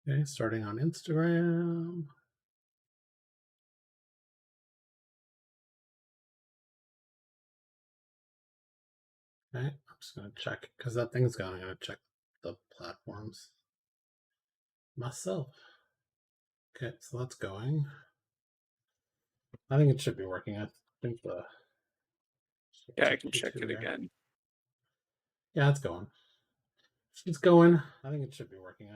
Okay, starting on Instagram. Okay, I'm just gonna check because that thing's going. I'm gonna check the platforms myself. Okay, so that's going. I think it should be working. I think the Yeah, I can check it there. again. Yeah, it's going. It's going. I think it should be working.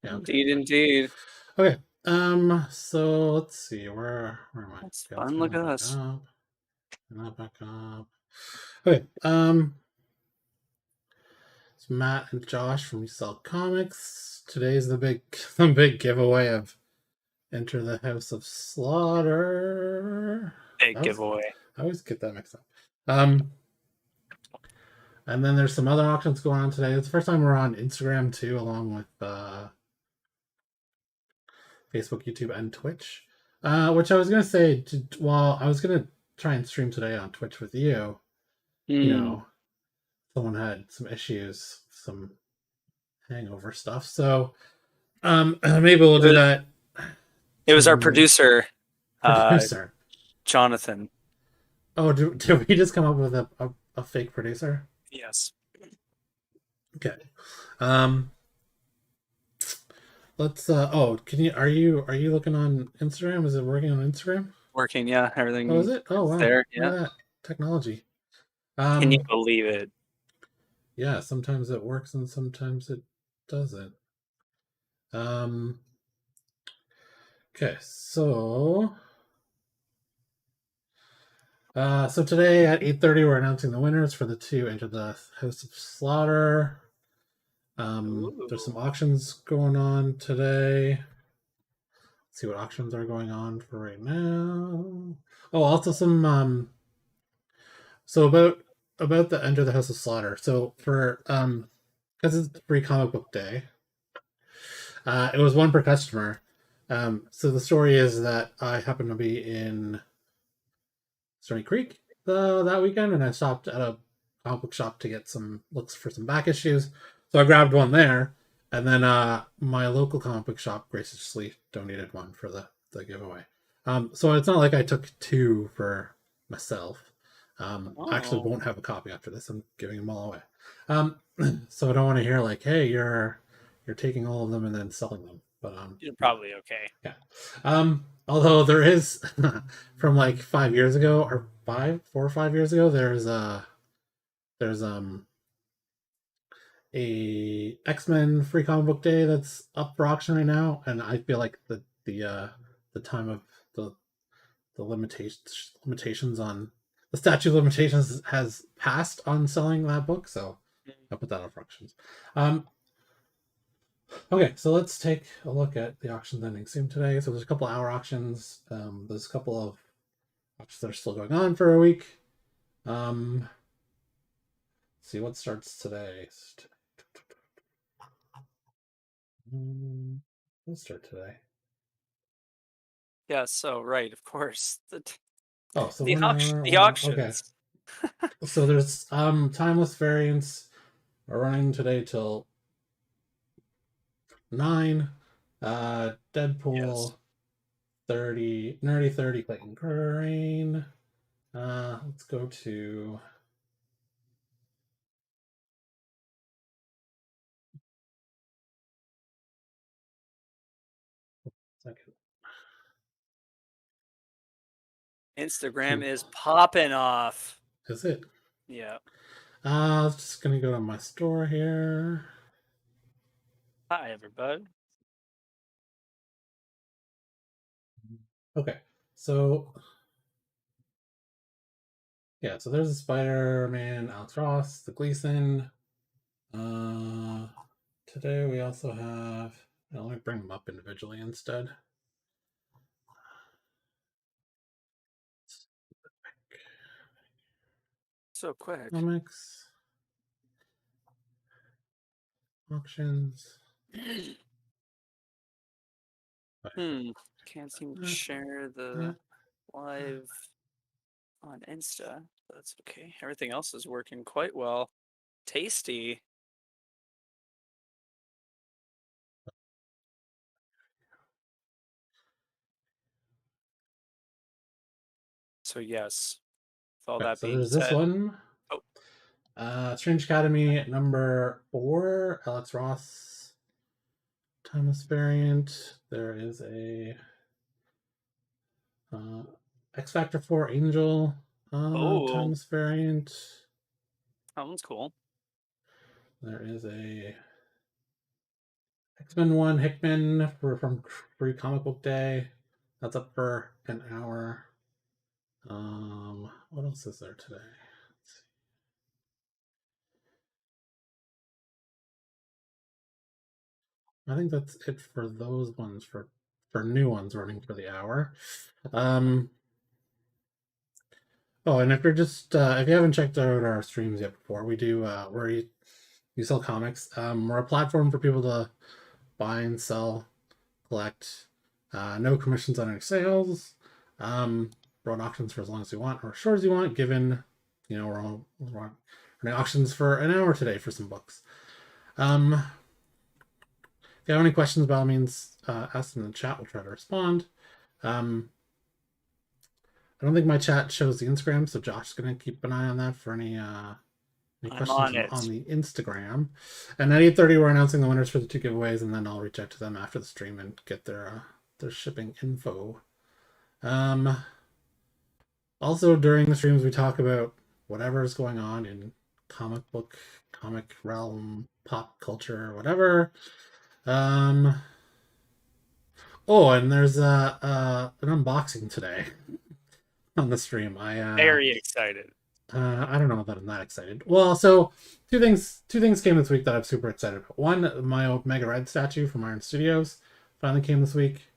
Yeah, okay. Indeed. Okay. So let's see. Where am I? That's Okay, let's fun. bring Look that at back us. up. Bring that back up. Okay. It's Matt and Josh from Yousellcomics. Today's the big giveaway of Enter the House of Slaughter. Big giveaway. I always get that mixed up. And then there's some other auctions going on today. It's the first time we're on Instagram too, along with Facebook, YouTube, and Twitch. Which I was gonna say, while I was gonna try and stream today on Twitch with you, you know, someone had some issues, some hangover stuff. So maybe we'll do that. It was our producer, Jonathan. Oh, did we just come up with a fake producer? Yes. Okay. Let's can you are you looking on Instagram? Is it working on Instagram? Working, yeah. Everything. Oh, is it? Oh, wow. There, Look yeah. at that technology. Can you believe it? Yeah, sometimes it works and sometimes it doesn't. Okay, so today at 8:30 we're announcing the winners for the two Enter the House of Slaughter. There's some auctions going on today. Let's see what auctions are going on for right now. Oh, also some so about the Enter the House of Slaughter. So for because it's free comic book day, it was one per customer. So the story is that I happened to be in Stony Creek that weekend, and I stopped at a comic book shop to get some looks for some back issues. So I grabbed one there, and then my local comic book shop graciously donated one for the giveaway. So it's not like I took two for myself. I actually won't have a copy after this. I'm giving them all away. So I don't want to hear like, "Hey, you're taking all of them and then selling them." But you're probably okay. Yeah. Although there is from like 5 years ago or 4 or 5 years ago, there's a X-Men free comic book day that's up for auction right now, and I feel like the time of the limitations on the statute of limitations has passed on selling that book, so I put that up for auctions. Okay, so let's take a look at the auctions ending soon today. So there's a couple hour auctions. There's a couple of auctions that are still going on for a week. Let's see what starts today. Let's start today. Yeah, so right, of course. The The auctions. Okay. So there's timeless variants are running today till 9. Deadpool, Yes. 30, Nerdy 30, Clayton Crane. Let's go to second. Instagram is popping off. Is it? Yeah. Just gonna go to my store here. Hi, everybody. Okay, so yeah, so there's a Spider-Man, Alex Ross, the Gleason. Today we also have. Let me bring them up individually instead. So quick. Comics. Auctions. Can't seem to share the live on Insta. That's okay. Everything else is working quite well. Tasty. So yes, with all Okay, that so being there's this said, one. oh, Strange Academy number 4, Alex Ross, Thomas variant. There is a uh, X Factor 4 Angel oh, Thomas variant. that one's cool. There is a X-Men 1 Hickman from Free Comic Book Day. That's up for an hour. What else is there today? I think that's it for those ones for new ones running for the hour. Um, oh, and if you're just if you haven't checked out our streams yet before, we do you sell comics. We're a platform for people to buy and sell, collect. No commissions on any sales. Run auctions for as long as you want or as short as you want. Given, we're running auctions for an hour today for some books. If you have any questions, by all means, ask them in the chat. We'll try to respond. I don't think my chat shows the Instagram, so Josh's gonna keep an eye on that for any I'm questions on it. on the Instagram. And at 8:30, we're announcing the winners for the 2 giveaways, and then I'll reach out to them after the stream and get their shipping info. Also, during the streams, we talk about whatever is going on in comic realm, pop culture, whatever. Oh, and there's an unboxing today on the stream. Very excited. I don't know that I'm that excited. Well, so two things came this week that I'm super excited about. One, my Omega Red statue from Iron Studios finally came this week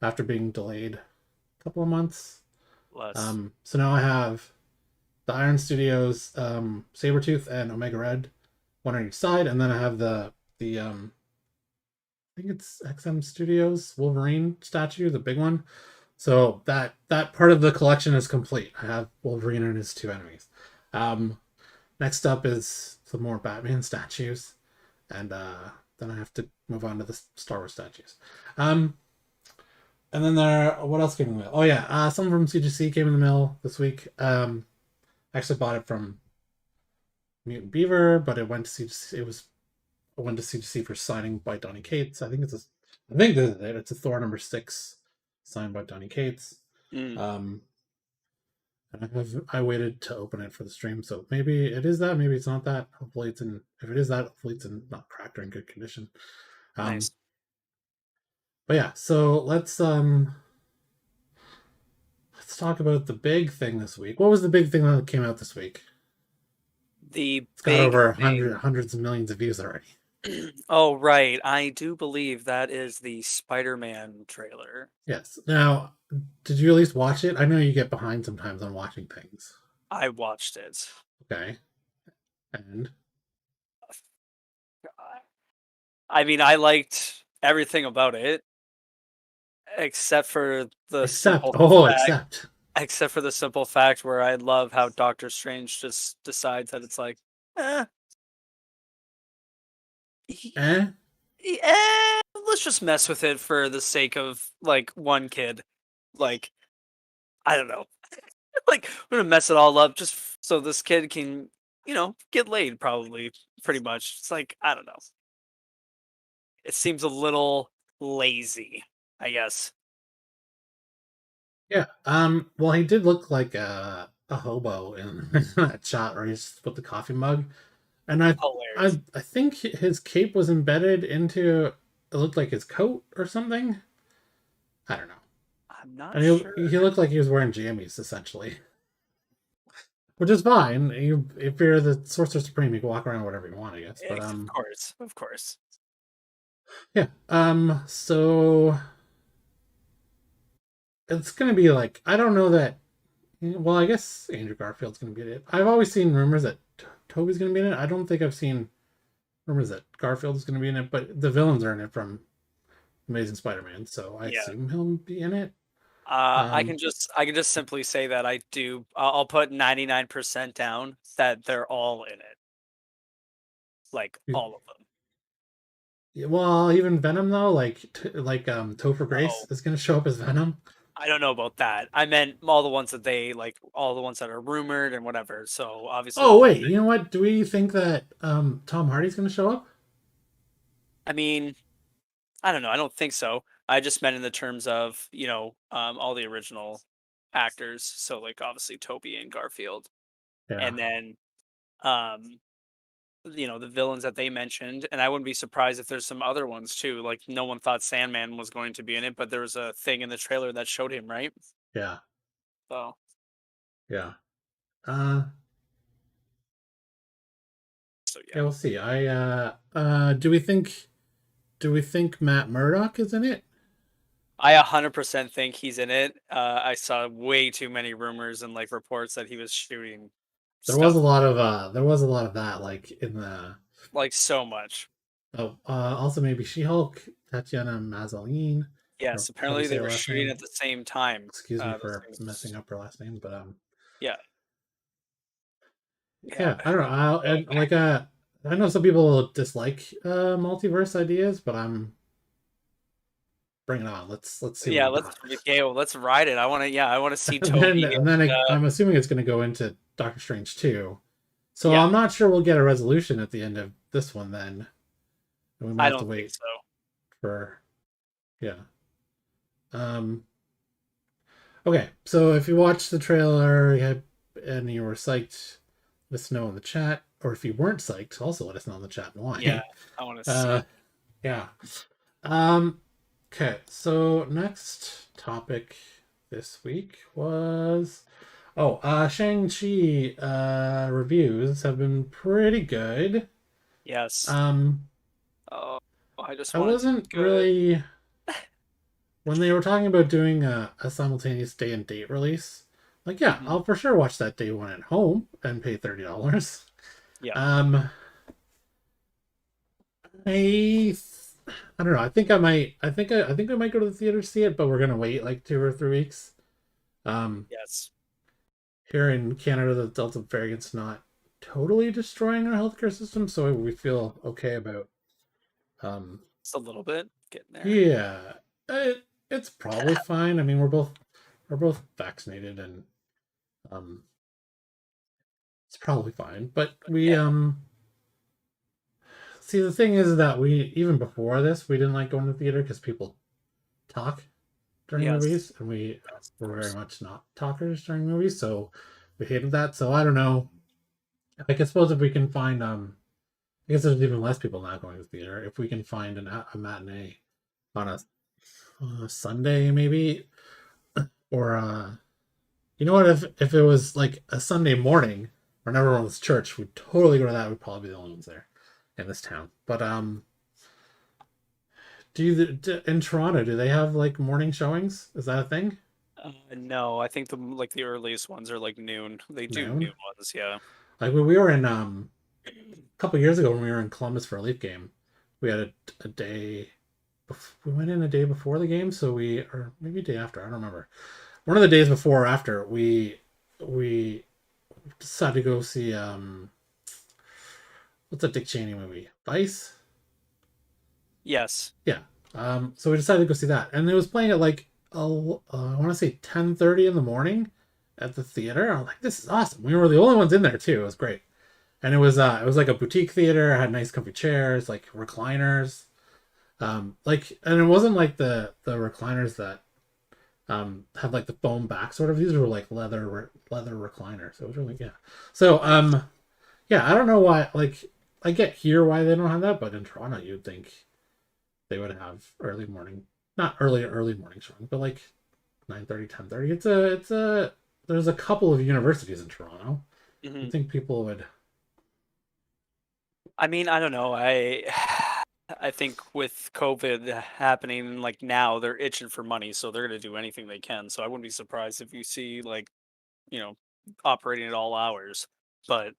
after being delayed a couple of months. Less. So now I have the Iron Studios Sabretooth and Omega Red, one on each side, and then I have the I think it's XM Studios Wolverine statue, the big one. So that part of the collection is complete. I have Wolverine and his 2 enemies. Next up is some more Batman statues, and then I have to move on to the Star Wars statues. And then what else came in the mail? Oh yeah, some from CGC came in the mail this week. I actually bought it from Mutant Beaver, but it went to CGC. I went to CGC for signing by Donny Cates. I think this is it. It's a Thor number 6 signed by Donny Cates. Mm. And I waited to open it for the stream, so maybe it is that, maybe it's not that. Hopefully it's in. If it is that, hopefully it's in not cracked or in good condition. Nice. But yeah, so let's talk about the big thing this week. What was the big thing that came out this week? It's got over hundreds of millions of views already. Oh, right. I do believe that is the Spider-Man trailer. Yes. Now, did you at least watch it? I know you get behind sometimes on watching things. I watched it. Okay. And I mean, I liked everything about it except for the simple fact where I love how Doctor Strange just decides that it's like, let's just mess with it for the sake of like one kid. Like, I don't know. Like, we're gonna mess it all up just so this kid can, get laid, probably, pretty much. It's like, I don't know. It seems a little lazy, I guess. Yeah. Well, he did look like a hobo in that shot where he's with the coffee mug, and I think his cape was embedded into. It looked like his coat or something. I don't know. I'm not sure. He looked like he was wearing jammies essentially, which is fine. If you're the Sorcerer Supreme, you can walk around whatever you want, I guess. But of course. Yeah. So it's gonna be like, I don't know that. Well, I guess Andrew Garfield's gonna be in it. I've always seen rumors that Toby's gonna be in it. I don't think I've seen rumors that Garfield is gonna be in it, but the villains are in it from Amazing Spider-Man, so I assume he'll be in it. I can just simply say that I do. I'll put 99% down that they're all in it. Like all of them. Yeah, well, even Venom though, like Topher Grace is going to show up as Venom. I don't know about that. I meant all the ones that they like, all the ones that are rumored and whatever. So obviously the Oh ones wait, you know what? Do we think that Tom Hardy's going to show up? I mean, I don't know. I don't think so. I just meant in the terms of, all the original actors. So like obviously Toby and Garfield. Yeah, And then um the villains that they mentioned, and I wouldn't be surprised if there's some other ones too. Like no one thought Sandman was going to be in it, but there was a thing in the trailer that showed him, right? yeah, So yeah. Uh, yeah, yeah. we'll see. Do we think Matt Murdock is in it? I 100% think he's in it. I saw way too many rumors and like reports that he was shooting stuff There was a lot of that like in the like so much. also maybe She-Hulk, Tatiana Maslany, or Yes, how do you apparently say they her were last shooting name? at the same time. Excuse me Those for things. messing up her last name, but Yeah, yeah, yeah, I don't know. And like I know some people dislike multiverse ideas, but I'm bring it on. Let's see what yeah. we Let's got. Gail, let's ride it. I want to. Yeah, I want to see And Toby. I'm assuming it's going to go into Doctor Strange too. So Yeah, I'm not sure we'll get a resolution at the end of this one. Then we might I have to don't think wait so. for yeah. Um. Okay, so if you watched the trailer and you were psyched, let us know in the chat. Or if you weren't psyched, also let us know in the chat and Yeah, why. I want to Uh, see. yeah. Um. Okay, so next topic this week was Shang-Chi reviews have been pretty good. Yes. Um Oh, I just I want it to be wasn't good. really when they were talking about doing a simultaneous day and date release. Like, yeah, Hmm. I'll for sure watch that day one at home and pay $30. Yeah. Um I I don't know. I think I might I think I might go to the theater to see it, but we're gonna wait like 2 or 3 weeks. Um Yes. Here in Canada, the Delta variant's not totally destroying our healthcare system, so we feel okay about. Um, Just a little bit getting there. yeah, it's probably fine. I mean, we're both vaccinated, and um, it's probably fine. But we Yeah. see the thing is that we even before this we didn't like going to the theater because people talk during Yes. movies, and we Yes, of were very course. much not talkers during movies, so we hated that. So I don't know. I suppose if we can find I guess there's even less people not going to the theater. If we can find a matinee on a Sunday, maybe, or you know what? If it was like a Sunday morning when everyone was church, we'd totally go to that. We'd probably be the only ones there in this town. But in Toronto? Do they have like morning showings? Is that a thing? No, I think the earliest ones are like noon. They do Noon? noon ones. Yeah. Like when we were in a couple years ago when we were in Columbus for a Leaf game, we had a day. We went in a day before the game, so we or maybe a day after. I don't remember. One of the days before or after, we decided to go see what's that Dick Cheney movie? Vice. Yes. Yeah. So we decided to go see that, and it was playing at like I want to say 10:30 in the morning at the theater. I'm like, this is awesome. We were the only ones in there too. It was great, and it was like a boutique theater. It had nice comfy chairs, like recliners. And it wasn't like the recliners that had like the foam back sort of. These were like leather recliners. So it was really yeah. So Nice. yeah, I don't know why. Like I get here why they don't have that, but in Toronto you'd think they would have early morning, not early morning showing, but like 9:30, 10:30. It's a there's a couple of universities in Toronto. I Hmm. think people would. I mean, I don't know. I think with COVID happening like now, they're itching for money, so they're gonna do anything they can. So I wouldn't be surprised if you see like, you know, operating at all hours. But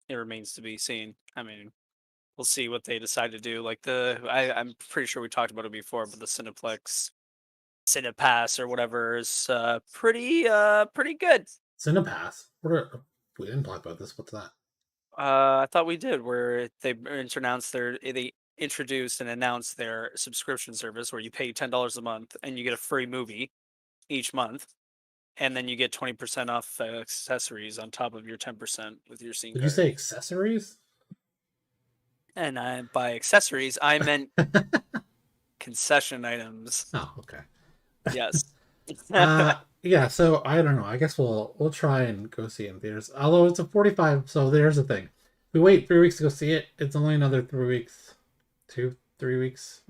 it remains to be seen. I mean, we'll see what they decide to do. Like I'm pretty sure we talked about it before, but the Cineplex Cinepass or whatever is pretty good. Cinepass. We didn't talk about this. What's that? I thought we did, where they introduced and announced their subscription service where you pay $10 a month and you get a free movie. each month, and then you get 20% off accessories on top of your 10% with your scene Did you card. say accessories? And by accessories, I meant concession items. Oh, okay. Yes. Yeah, so I don't know. I guess we'll try and go see it in theaters. Although it's a 45, so there's the thing. We wait 3 weeks to go see it. It's only another 3 weeks, 3 weeks.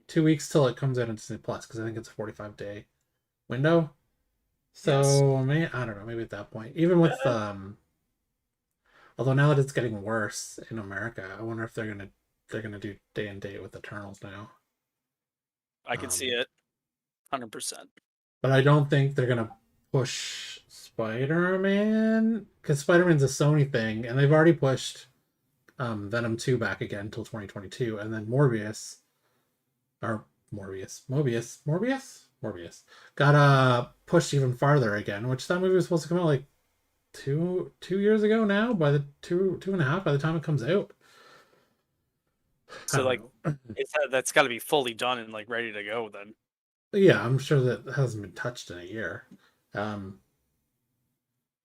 2 weeks till it comes out on Disney Plus because I think it's a 45-day window. Yes. So I don't know. Maybe at that point, even with although now that it's getting worse in America, I wonder if they're gonna do day and date with Eternals now. I can see Um, it 100%. but I don't think they're gonna push Spider-Man because Spider-Man's a Sony thing, and they've already pushed Venom 2 back again until 2022, and then Morbius got pushed even farther again, which that movie was supposed to come out like two years ago now. By the two and a half by the time it comes out, I So don't like, know. that's got to be fully done and like ready to go then. Yeah, I'm sure that hasn't been touched in a year. Um,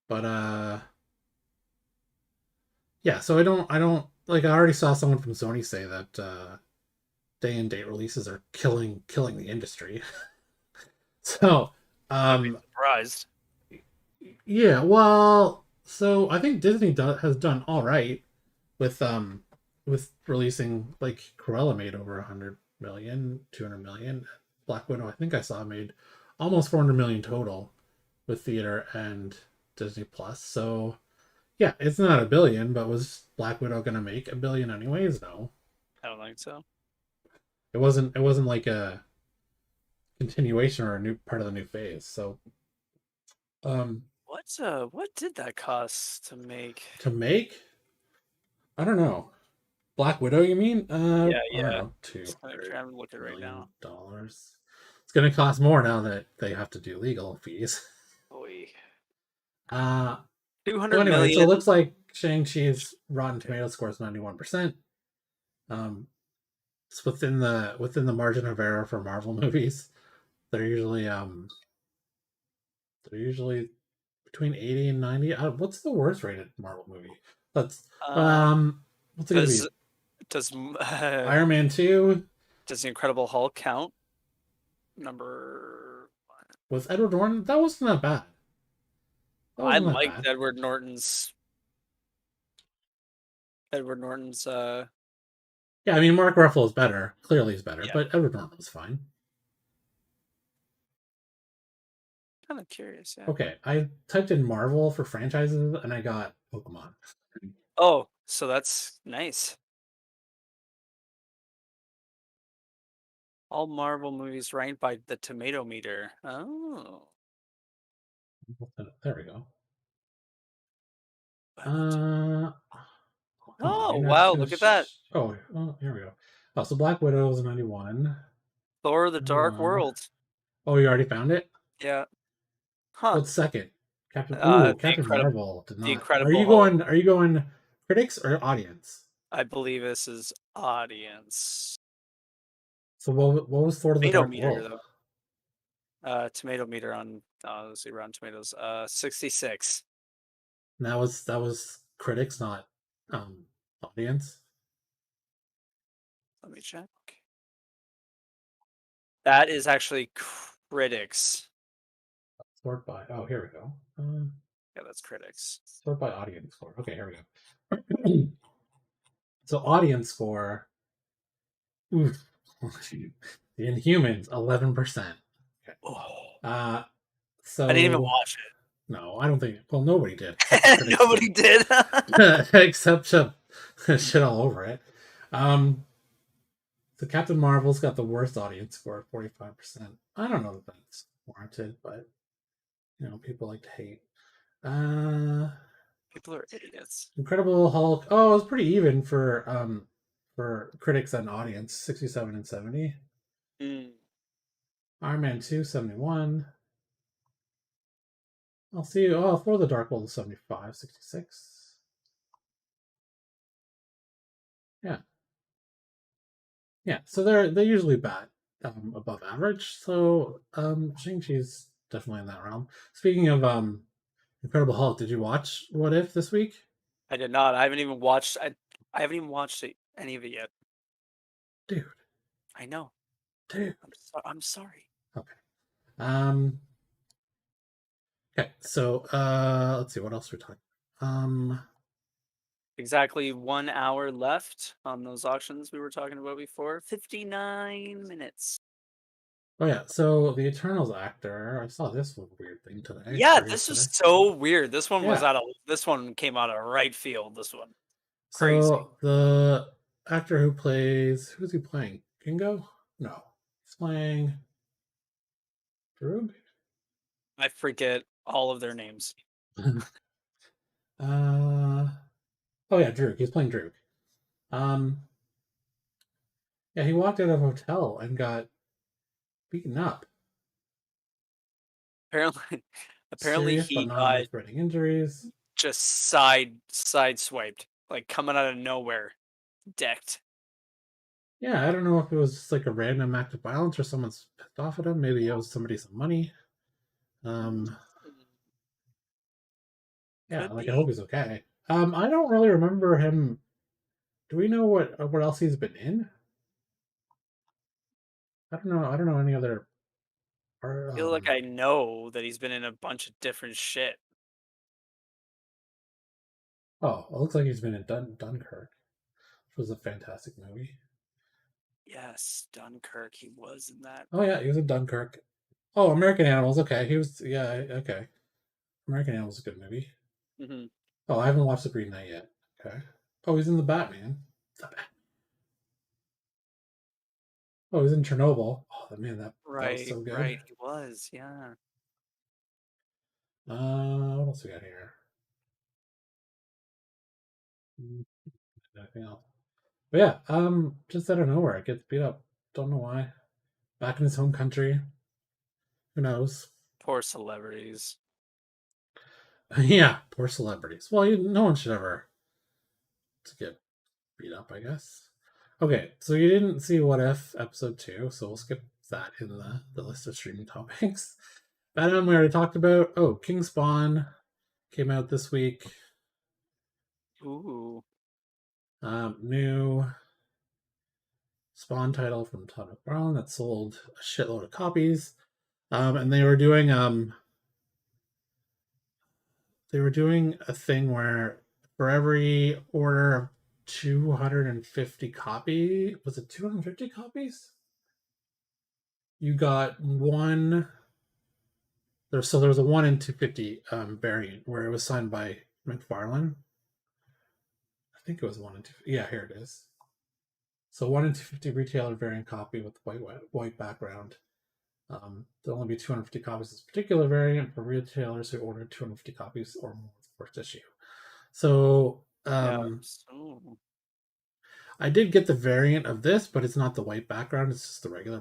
but yeah. So I don't like. I already saw someone from Sony say that day and date releases are killing the industry. So I'd be um, surprised. yeah. Well, so I think has done all right with releasing like Cruella made over 100 million, 200 million. Black Widow, I think I saw made almost 400 million total with theater and Disney Plus. So yeah, it's not a billion, but was Black Widow gonna make a billion anyways? No, I don't think so. it wasn't. It wasn't like a continuation or a new part of the new phase. So um, What did that cost to make? to make, I don't know. Black Widow, you mean? Yeah, I don't yeah. know, two Just gonna hundred try and look it right million now. dollars. It's gonna cost more now that they have to do legal fees. Boy, Uh two so hundred anyway, so it million. looks like Shang-Chi's Rotten Tomato score is 91%. Um it's within the margin of error for Marvel movies. They're usually they're usually between 80 and 90. What's the worst rated Marvel movie? Let's Um, what's it gonna be? does does Iron Man 2 does the Incredible Hulk count? Number. with Edward Norton. That wasn't that bad. That I wasn't that liked bad. Edward Norton's. Yeah, I mean Mark Ruffalo is better. Clearly is better, Yeah, but Edward Norton was fine. kind of curious. Yeah. Okay, I typed in Marvel for franchises and I got Pokemon. Oh, so that's nice. All Marvel movies ranked by the Tomato Meter. Oh. There we go. By the Uh, come on, Oh, you're not wow, gonna. look at that. Oh, here we go. Oh, so Black Widow was 91. Thor: The Dark 91. World. Oh, you already found it. Yeah. Huh. What's second? Captain Incredible Marvel did The not. Are Incredible you Hulk. going? Are you going critics or audience? I believe this is audience. So what was Thor: The Tomato Dark meter World? though. Tomato meter on let's see, Rotten Tomatoes. 66. And that was critics, not audience. Let me check. That is actually critics. Sort by. Oh, here we go. Yeah, that's critics. Sort by audience score. Okay, here we go. So audience score. Oof. The Inhumans 11%. Okay. Oh, Uh, I didn't even so watch no, I don't think. Well, nobody did except the it. critics Nobody did, did. except shit all over it. Um, so Captain Marvel's got the worst audience score, 45%. I don't know that that's warranted, but people like to hate. Uh, People are idiots. Incredible Hulk. Oh, it was pretty even for critics and audience, 67 and 70. Mm. Iron Man 2, 71. I'll see you. Oh, for the Dark World, 75, 66. Yeah. Yeah. So they're usually bad. above average. So Shang-Chi's definitely in that realm. Speaking of Incredible Hulk, did you watch What If this week? I did not. I haven't even watched. I haven't even watched any of it yet. Dude, I know. dude. I'm sorry. Okay. Um. Okay. So let's see what else we're talking. Um. Exactly 1 hour left on those auctions we were talking about before. 59 minutes. Oh yeah. So the Eternals actor. I saw this one weird thing today Yeah, or this is yesterday. so weird. This one was Yeah. out of. This one came out of right field. This one, crazy. So the actor who plays who's he playing? Kingo? No. He's playing Droog? I forget all of their names. uh oh yeah, Droog. He's playing Droog. Um yeah, he walked out of a hotel and got beaten up. Apparently, apparently Serious but he non got life threatening injuries. just sideswiped, like coming out of nowhere, decked. Yeah, I don't know if it was just like a random act of violence or someone's pissed off at him. Maybe he owes somebody some money. Mm, Um yeah, could like I be. hope he's okay. I don't really remember him. Do we know what else he's been in? I don't know. I don't know any other. Or, I feel like I know that he's been in a bunch of different shit. oh, it looks like he's been in Dunkirk, which was a fantastic movie. Yes, Dunkirk. He was in that. Oh yeah, he was in Dunkirk. Oh, American Animals. Okay, he was. Yeah, okay. American Animals is a good movie. Hmm. Oh, I haven't watched The Green Knight yet. Okay. Oh, he's in the Batman. Oh, he's in Chernobyl. Oh, man, that was Right, so good. right. He was. Yeah. What else we got here? Mm, Anything else? But yeah, just out of nowhere, it gets beat up. Don't know why. Back in his home country. Who knows? Poor celebrities. Yeah, poor celebrities. Well, no one should ever to get beat up, I guess. Okay, so you didn't see What If episode 2, so we'll skip that in the list of streaming topics. Venom, we already talked about. Oh, King Spawn came out this week. Ooh. New Spawn title from Todd McFarlane that sold a shitload of copies. And they were doing a thing where for every order of 250 copy, was it 250 copies? You got one. There was a 1 in 250 variant where it was signed by McFarlane. I think it was 1 in 2. Yeah, here it is. So 1 in 250 retailer variant copy with white background. There'll only be 250 copies of this particular variant for retailers who ordered 250 copies or more of the first issue. So Yeah. So I did get the variant of this, but it's not the white background. It's just the regular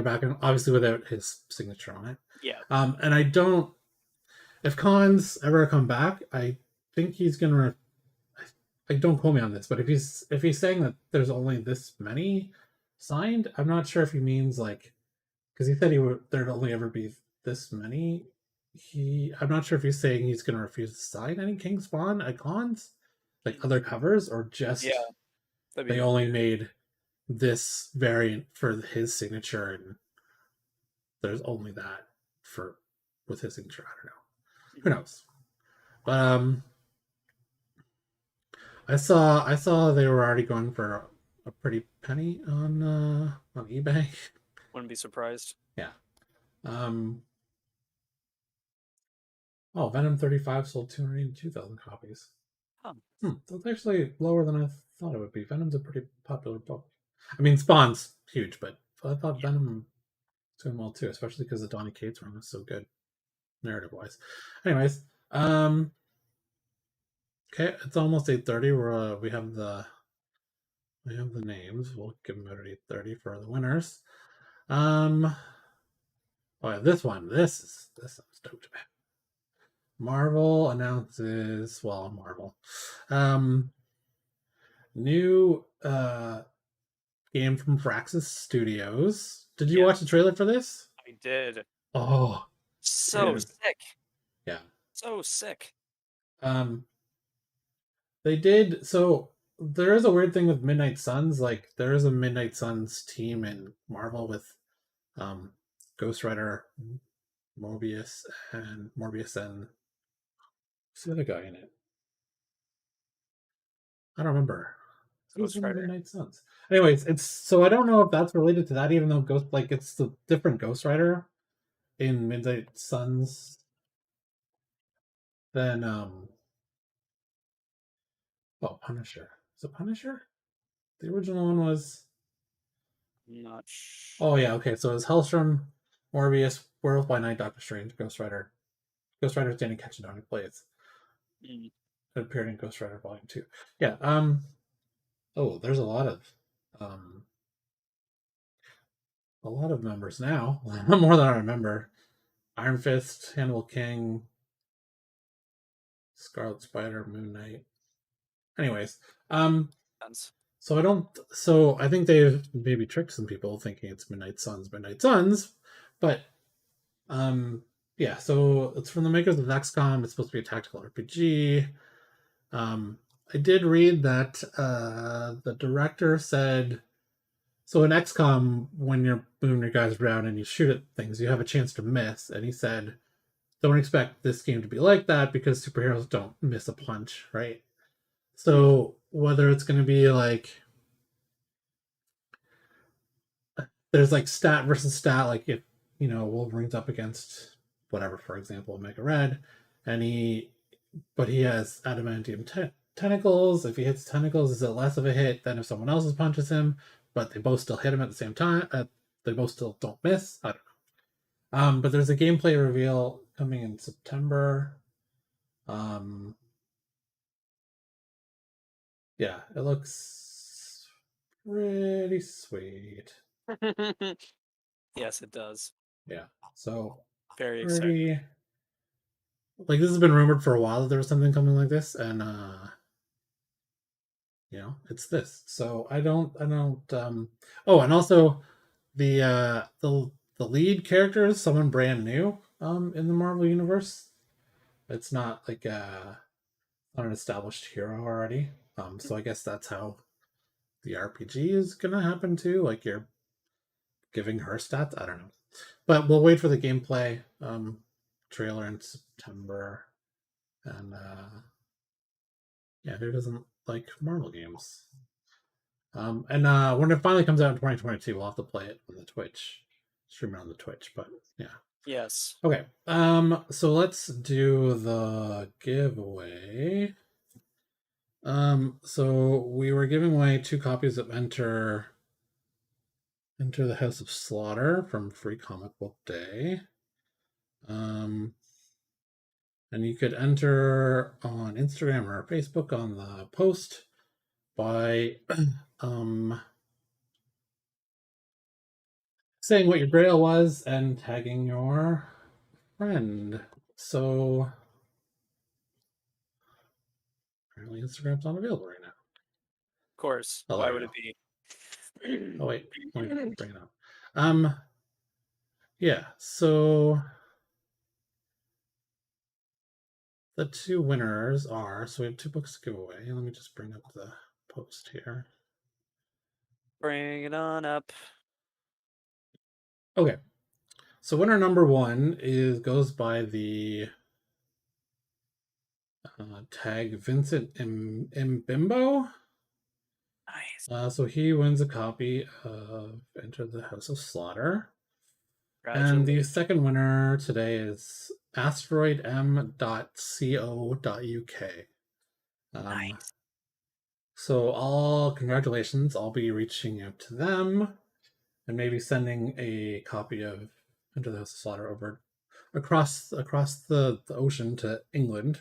background, obviously without his signature on it. yeah. And I don't. If cons ever come back, I think he's gonna. Like, don't quote me on this, but if he's saying that there's only this many signed, I'm not sure if he means like because he said there'd only ever be this many. I'm not sure if he's saying he's gonna refuse to sign any King Spawn icons, like other Mhm. covers, or Yeah. just That'd they be only weird. made this variant for his signature and there's only that for with his signature. I don't know. Who Mhm. knows? But I saw they were already going for a pretty penny on eBay. Wouldn't be surprised. Yeah. Um. Oh, Venom 35 sold 282,000 copies. Huh. That's actually lower than I thought it would be. Venom's a pretty popular book. I mean, Spawn's huge, but I thought Yeah. Venom was doing well too, especially because the Donny Cates run was so good narrative wise. Anyways, okay, it's almost 8:30. We have the names. We'll give them out at 8:30 for the winners. Um, oh yeah, this one. This I'm stoked about. Marvel announces. Well, Marvel. Um, new game from Firaxis Studios. Did you Yeah, watch the trailer for this? I did. Oh, So dude. sick. Yeah. So sick. Um, they did. So there is a weird thing with Midnight Suns. Like there is a Midnight Suns team in Marvel with um, Ghost Rider, Morbius and who's the other guy in it? I don't remember. Who's Ghost in the Rider. Midnight Suns? Anyways, it's so I don't know if that's related to that, even though Ghost like it's the different Ghost Rider in Midnight Suns than Punisher. Is it Punisher? The original one was Not oh sure. yeah, okay, so it's Hellstrom, Morbius, Werewolf by Night, Doctor Strange, Ghost Rider. Ghost Rider Danny Ketchum who plays. Mm. It appeared in Ghost Rider Volume 2. Yeah, oh, there's um a lot of members now. More than I remember. Iron Fist, Hannibal King, Scarlet Spider, Moon Knight. Anyways, um, Sense. so I don't. So I think they maybe tricked some people thinking it's Midnight Suns, but um, yeah. So it's from the makers of XCOM. It's supposed to be a tactical RPG. Um, I did read that the director said so in XCOM when you're moving your guys around and you shoot at things, you have a chance to miss, and he said don't expect this game to be like that because superheroes don't miss a punch, right? Mm. So whether it's going to be like there's like stat versus stat, like if Wolverine's up against whatever, for example, Omega Red, and he has adamantium tentacles. If he hits tentacles, is it less of a hit than if someone else punches him? But they both still hit him at the same time. They both still don't miss. I don't know. But there's a gameplay reveal coming in September. Um, yeah, it looks pretty sweet. Yes, it does. Yeah, so Very excited. pretty like this has been rumored for a while that there was something coming like this, and it's this. So I don't oh, and also the lead character is someone brand new in the Marvel universe. It's not like not an established hero already. So I guess that's how the RPG is gonna happen too. Like you're giving her stats. I don't know. But we'll wait for the gameplay trailer in September. And yeah, who doesn't like Marvel games? And when it finally comes out in 2022, we'll have to play it on the Twitch, stream it on the Twitch. But yeah, Yes. okay. So let's do the giveaway. So we were giving away 2 copies of Enter the House of Slaughter from Free Comic Book Day. And you could enter on Instagram or Facebook on the post by saying what your grail was and tagging your friend. So apparently Instagram's not available right now. Of course. Oh, Why there we would go. it be? Oh wait, let me bring it up. Um, yeah. So the 2 winners are so we have 2 books to give away. Let me just bring up the post here. Bring it on up. Okay. So winner number 1 goes by the tag Vincent Mbimbo. Nice. So he wins a copy of Enter the House of Slaughter. And the Congratulations. second winner today is asteroidm.co.uk. Um, Nice. so all congratulations. I'll be reaching out to them and maybe sending a copy of Enter the House of Slaughter over across the ocean to England.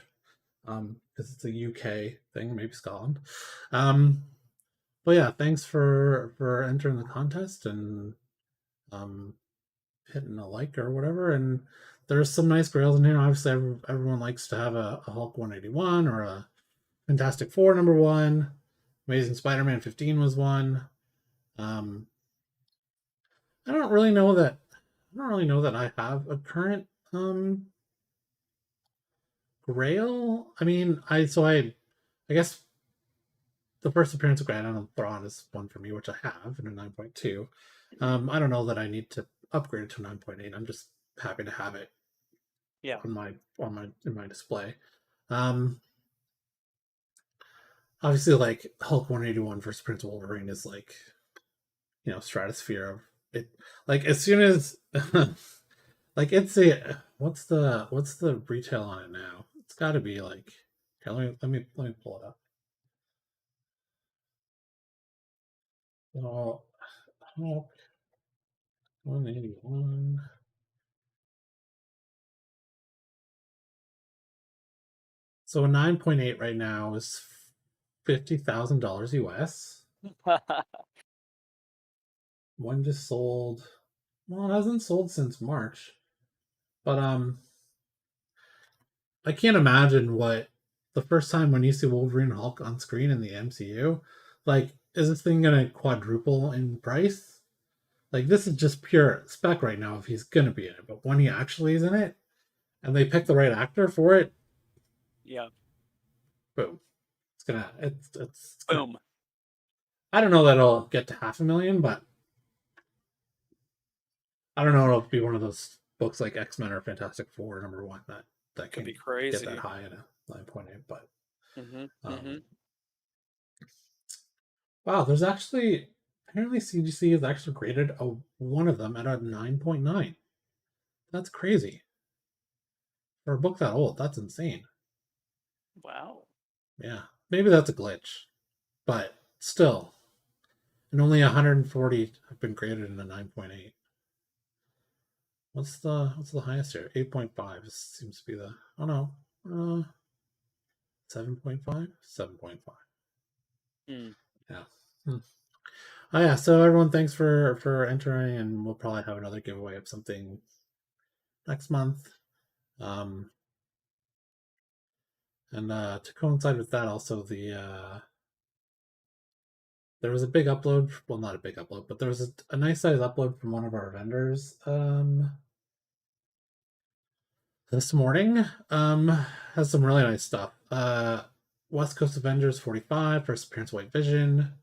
Because it's a UK thing, maybe Scotland. But yeah, thanks for entering the contest and um, hitting a like or whatever. And there's some nice grails in here. Obviously, everyone likes to have a Hulk 181 or a Fantastic Four number 1. Amazing Spider-Man 15 was one. Um, I don't really know that. I don't really know that I have a current Grail. I mean, I guess the first appearance of Grand on Thrawn is one for me, which I have in a 9.2. I don't know that I need to upgrade it to a 9.8. I'm just happy to have it Yeah. on my in my display. Um, Obviously, like Hulk 181 versus Prince Wolverine is like stratosphere of it. Like as soon as like it's a what's the retail on it now? It's got to be like here, let me pull it up. Oh, Hulk 181. So a 9.8 right now is $50,000 US. One just sold. Well, it hasn't sold since March, but I can't imagine what the first time when you see Wolverine and Hulk on screen in the MCU, like, is this thing gonna quadruple in price? Like, this is just pure spec right now if he's gonna be in it, but when he actually is in it, and they pick the right actor for it, Yeah. boom, it's gonna. Boom. I don't know that it'll get to 500,000, but I don't know. It'll be one of those books like X-Men or Fantastic Four #1 that Could be can get that crazy. high in a 9.8. But Mm-hmm. Mm-hmm. um, wow, there's actually apparently CGC has actually graded one of them at a 9.9. That's crazy for a book that old. That's insane. Wow. Yeah, maybe that's a glitch, but still, and only 140 have been graded in a 9.8. What's the highest here? 8.5 seems to be the. Oh no, 7.5. 7.5. Mm. Yeah. Hmm. Oh yeah. So everyone, thanks for entering, and we'll probably have another giveaway of something next month. Um, and to coincide with that, also there was a big upload. Well, not a big upload, but there was a nice size upload from one of our vendors this morning. Has some really nice stuff. West Coast Avengers 45, first appearance White Vision.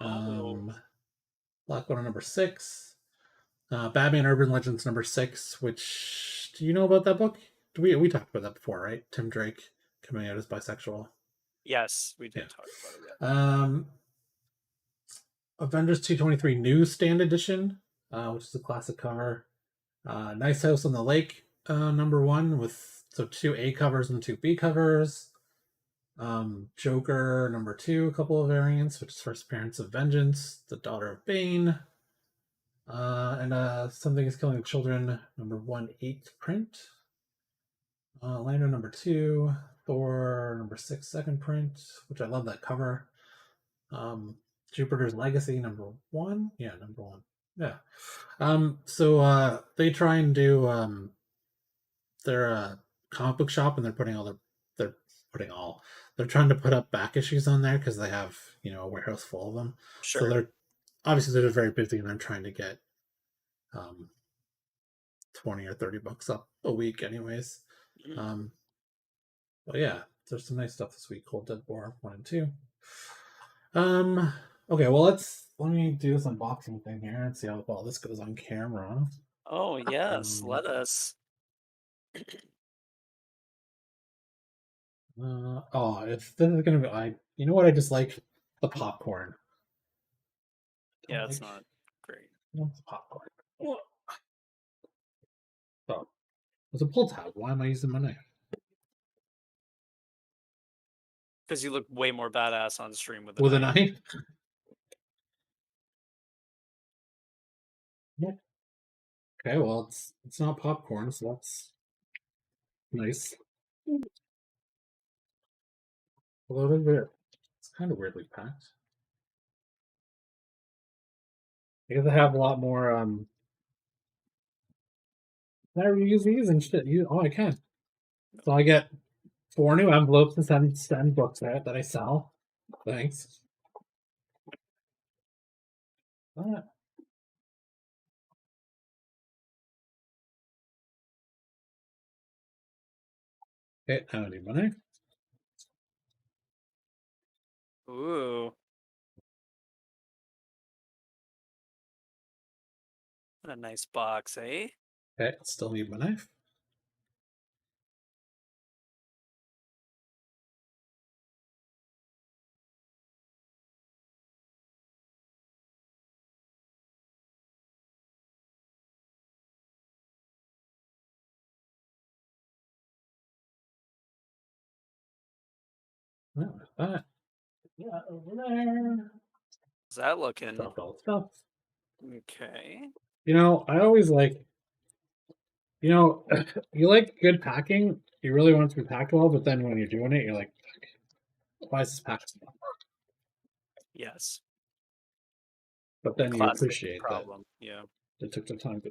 Oh. Black Widow #6. Batman Urban Legends #6. Which do you know about that book? We talked about that before, right? Tim Drake coming out as bisexual. Yes, we Yeah. did talk about it. Avengers 223 Newsstand Edition, which is a classic cover. Nice House on the Lake, #1 with two A covers and two B covers. Joker #2, a couple of variants, which is first appearance of Vengeance, the Daughter of Bane. And Something is Killing the Children, #1 8 print. Lando #2, Thor #6 second print, which I love that cover. Jupiter's Legacy #1, yeah, #1, yeah. So they try and do they're a comic book shop, and they're putting all they're trying to put up back issues on there because they have a warehouse full of them. So Sure. they're obviously they're very busy, and they're trying to get um 20 or 30 bucks up a week anyways. Mm. um but yeah, there's some nice stuff this week. Cold Dead War 1 and 2. Okay, well, let me do this unboxing thing here and see how well this goes on camera. Oh yes, um let us. oh, if this is gonna be, you know what, I just like the popcorn. I Yeah, don't it's like not great the popcorn. Oh, it's a pull tab. Why am I using my knife because you look way more badass on stream with a with a knife. knife? Yeah. Okay, well, it's not popcorn, so that's nice. Although it's kind of weirdly packed. I guess I have a lot more. Can I reuse these and shit? Oh, I can. So I get 4 new envelopes and send books out that I sell. Thanks. that. Okay, I don't need my knife. Ooh. What a nice box, eh? Okay, still need my knife. Oh, that. Yeah, over there. How's that looking? Dropped all the stuff. Okay. I always like, you like good packing. You really want it to be packed well, but then when you're doing it, you're like, why is this packed so well? Yes. But then you Classic appreciate that problem. Yeah. they took the time to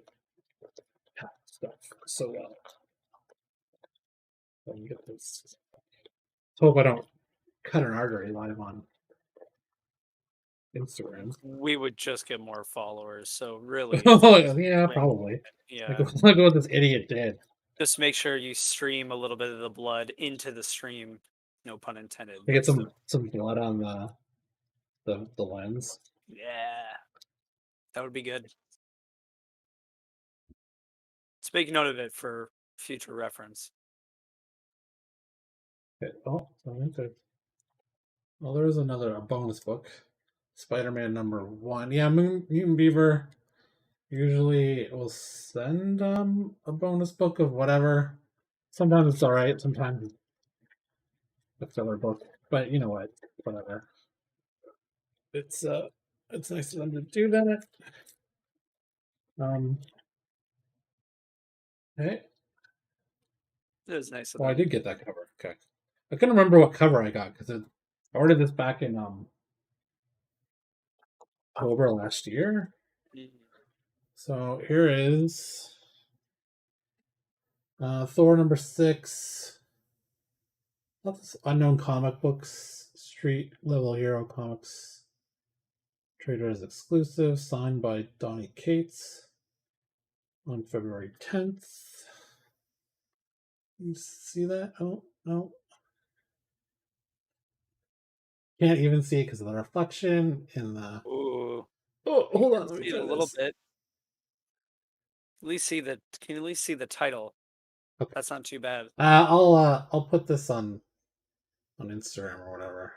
pack stuff so well. Then you get this. Hope I don't cut an artery live on Instagram. We would just get more followers. So really, Oh, yeah, probably. Like, yeah. look what this idiot did. Just make sure you stream a little bit of the blood into the stream. No pun intended. I But get still. some blood on the lens. Yeah. That would be good. Let's make note of it for future reference. Okay. Oh, well, there is a bonus book, Spider-Man #1. Yeah, Mutant Beaver usually will send a bonus book of whatever. Sometimes it's all right. Sometimes it's a filler book, but you know what? Whatever. It's it's nice of them to do that. Um, hey, It is nice of oh, I them. did get that cover. Okay, I couldn't remember what cover I got because I ordered this back in October last year. Mm. So here is Thor #6. That's Unknown Comic Books, Street Level Hero Comics. Traders exclusive, signed by Donny Cates on February 10th. You see that? Oh, no. Can't even see it because of the reflection in the. Ooh. Oh, hold on. Let me See it a try little this. bit. At least see the. Can you at least see the title? Okay. That's not too bad. I'll put this on Instagram or whatever.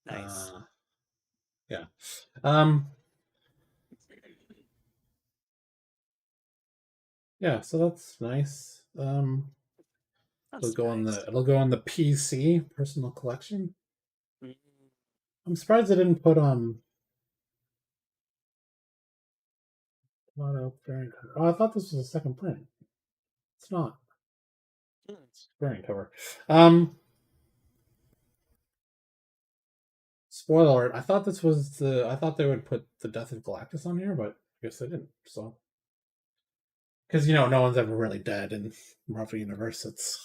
Nice. Yeah. Um. Yeah. So that's nice. That's nice. It'll go on the PC personal collection. Mm. I'm surprised they didn't put auto variant cover. Oh, I thought this was a second print. It's not. It's variant cover. Spoiler alert. I thought they would put the Death of Galactus on here, but I guess they didn't. So because no one's ever really dead in Marvel Universe. It's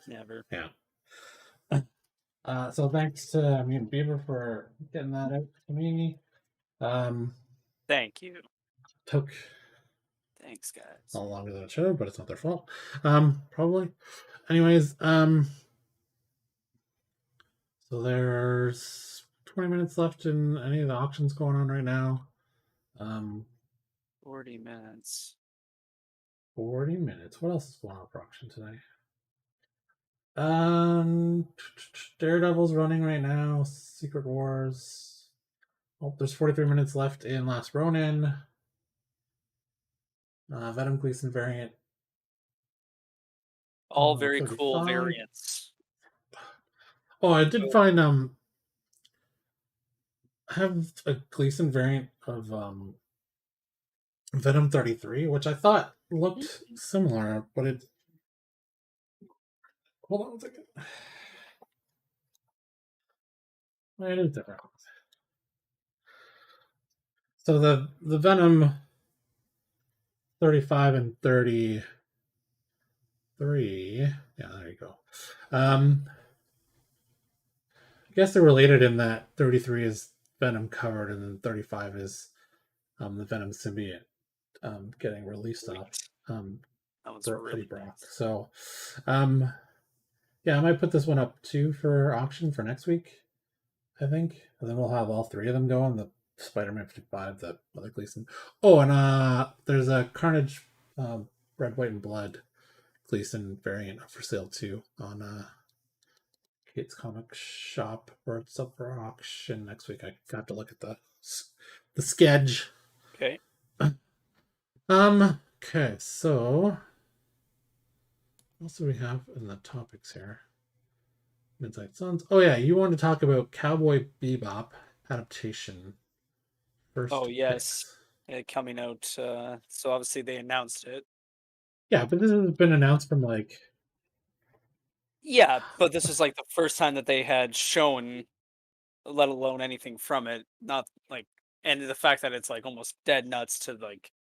Never. yeah. So thanks to Mutant Beaver for getting that out to me. Thank you. Took Thanks, guys. a lot longer than it should, but it's not their fault. Probably. Anyways, so there's 20 minutes left in any of the auctions going on right now. 40 minutes. 40 minutes. What else is going on for auction today? Um, Daredevil's running right now. Secret Wars. Oh, there's 43 minutes left in Last Ronin. Venom Gleason variant. All very cool 35. variants. Oh, I did find I have a Gleason variant of Venom 33, which I thought looked similar, but it. Hold on a second. It is different. So the Venom 35 and 33. Yeah, there you go. I guess they're related in that 33 is Venom covered, and then 35 is the Venom symbiote getting released off Sweet. um, That was Eddie really Brock. nice. So, um, yeah, I might put this one up too for auction for next week. I think, and then we'll have all three of them going. The Spider-Man 55, the Mother Gleason. Oh, and there's a Carnage, Red, White, and Blood Gleason variant for sale too on Kate's Comic Shop, or it's up for auction next week. I got to look at the sketch. Okay. Okay, so what else do we have in the topics here? Midnight Suns. Oh yeah, you wanted to talk about Cowboy Bebop adaptation. Oh First yes, picks. coming out. So obviously they announced it. Yeah, but this has been announced from like Yeah, but this is like the first time that they had shown, let alone anything from it. Not like, and the fact that it's like almost dead nuts to like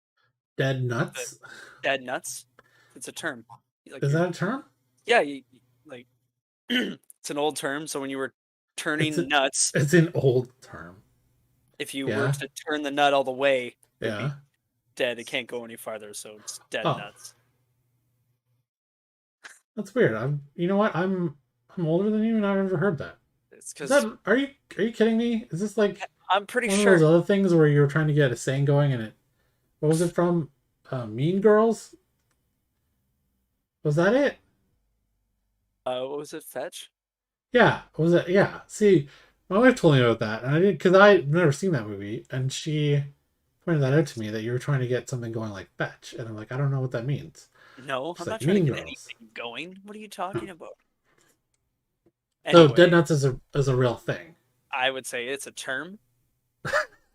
Dead the Nuts. dead nuts. It's a term. Like Is you're, that a term? yeah, like it's an old term. So when you were It's a, turning nuts, it's an old term. if you were Yeah, to turn the nut all the way, it would be yeah. dead. It can't go any farther, so it's dead Oh, nuts. that's weird. You know what? I'm older than you, and I've never heard that. It's Is because that are you kidding me? Is this like I'm pretty one of sure. those other things where you're trying to get a saying going, and it what was it from? Mean Girls? Was that it? What was it? Fetch. Yeah, was it? Yeah. See, my wife told me about that, and I didn't because I've never seen that movie, and she pointed that out to me that you were trying to get something going like fetch, and I'm like, I don't know what that means. No, She's I'm not like trying to Mean get Girls. anything going. What are you Oh. talking about? So Dead Anyway, Nuts is a real thing. I would say it's a term,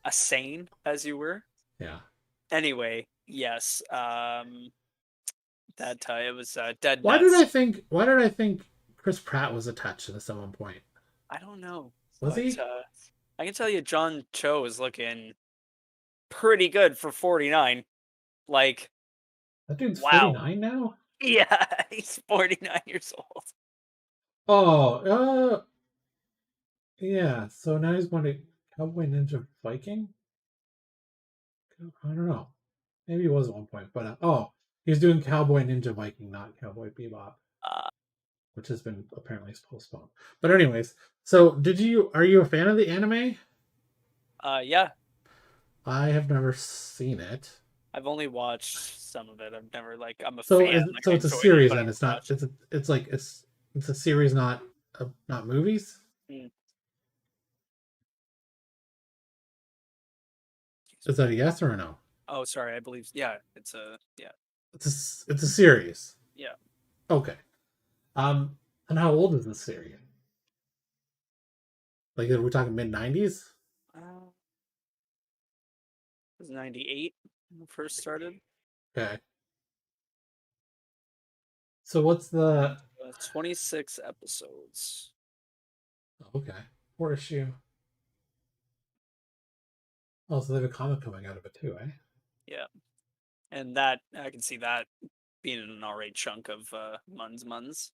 a saying, as you were. Yeah. Anyway, yes. That it was dead Why did nuts. I think? Why did I think Chris Pratt was attached to this at one point? I don't know, Was but he? I can tell you, John Cho is looking pretty good for 49. Like, That dude's wow. 49 now. Yeah, he's 49 years old. Oh, yeah. So now he's going to Cowboy Ninja Viking. I don't know. Maybe he was at one point, but oh, he's doing Cowboy Ninja Viking, not Cowboy Bebop, Uh, which has been apparently postponed. But anyways, so did you? Are you a fan of the anime? yeah, I have never seen it. I've only watched some of it. I've never like I'm a So fan. Like I it's a enjoyed it, series, but I and never it's not. watched It's like it's a series, not movies. it. Excuse Is me. that a yes or a no? Oh, sorry. I believe. Yeah, it's a yeah, It's a series. yeah. Okay. And how old is this series? Like, are we talking mid 90s? Uh, it was 98 when it first started. Okay. So what's the 26 episodes. okay 4 issue? Oh, so they have a comic coming out of it too, eh? Yeah, and that I can see that being an alright chunk of Muns.